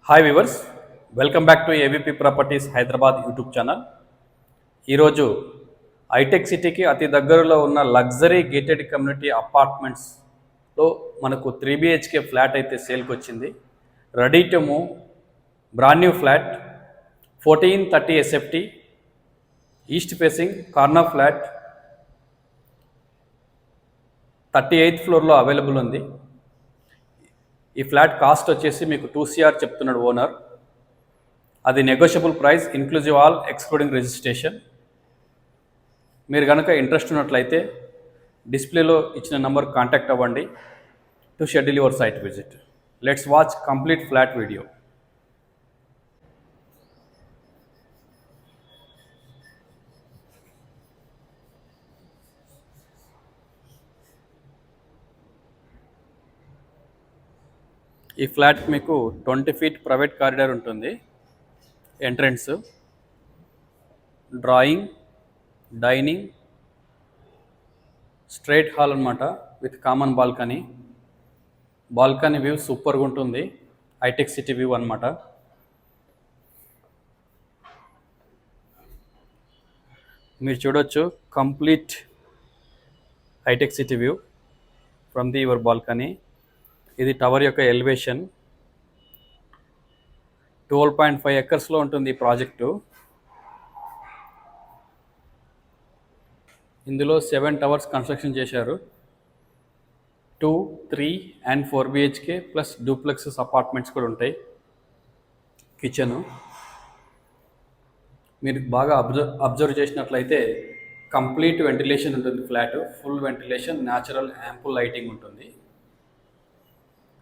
Hi viewers, welcome back to ఏవిపి properties Hyderabad YouTube channel. ఈరోజు hitech సిటీకి అతి దగ్గరలో ఉన్న లగ్జరీ గేటెడ్ కమ్యూనిటీ అపార్ట్మెంట్స్లో మనకు 3 BHK ఫ్లాట్ అయితే సేల్కి వచ్చింది. Ready to move brand new flat 1430 SFT east facing corner flat 38th ఫ్లోర్లో అవైలబుల్ ఉంది. ఈ ఫ్లాట్ కాస్ట్ వచ్చేసి మీకు 2 CR చెప్తున్నాడు ఓనర్. అది negotiable price inclusive all excluding registration. మీరు కనుక ఇంట్రెస్ట్ ఉన్నట్లయితే డిస్ప్లేలో ఇచ్చిన నంబర్ కాంటాక్ట్ అవ్వండి to schedule your site visit. Let's watch complete flat video. ఈ ఫ్లాట్ మీకు 20 feet ప్రైవేట్ కారిడార్ ఉంటుంది. Entrance, drawing, dining, straight hall అనమాట with common balcony. Balcony view సూపర్గా ఉంటుంది. హైటెక్ సిటీ వ్యూ అనమాట. మీరు చూడొచ్చు complete Hitec City view from the your balcony. ఇది టవర్ యొక్క ఎలివేషన్. 12.5 acres ఉంటుంది ఈ ప్రాజెక్టు. ఇందులో 7 towers కన్స్ట్రక్షన్ చేశారు. 2, 3 and 4 BHK ప్లస్ డూప్లెక్సెస్ అపార్ట్మెంట్స్ కూడా ఉంటాయి. కిచెను మీరు బాగా అబ్జర్వ్ చేసినట్లయితే కంప్లీట్ వెంటిలేషన్ ఉంటుంది. Flat full ventilation, natural ample lighting ఉంటుంది.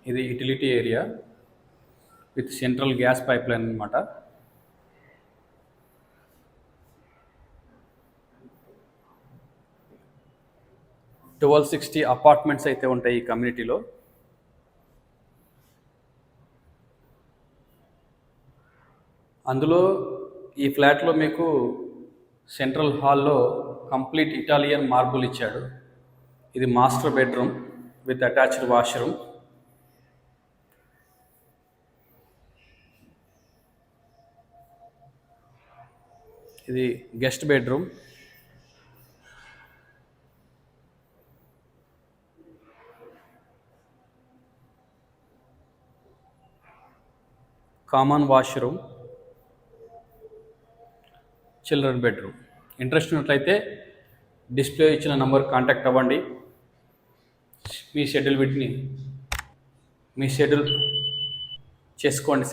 ఇది utility area with central gas pipe line అనమాట. $1260 అపార్ట్మెంట్స్ అయితే ఉంటాయి ఈ కమ్యూనిటీలో. అందులో ఈ ఫ్లాట్లో మీకు సెంట్రల్ హాల్లో కంప్లీట్ ఇటాలియన్ మార్బుల్ ఇచ్చాడు. ఇది master bedroom with attached washroom. ఇది guest bedroom. Common washroom, children bedroom. Interest ఉన్నట్లయితే డిస్ప్లే ఇచ్చిన నంబర్ కాంటాక్ట్ అవ్వండి. మీ షెడ్యూల్ చేసుకోండి.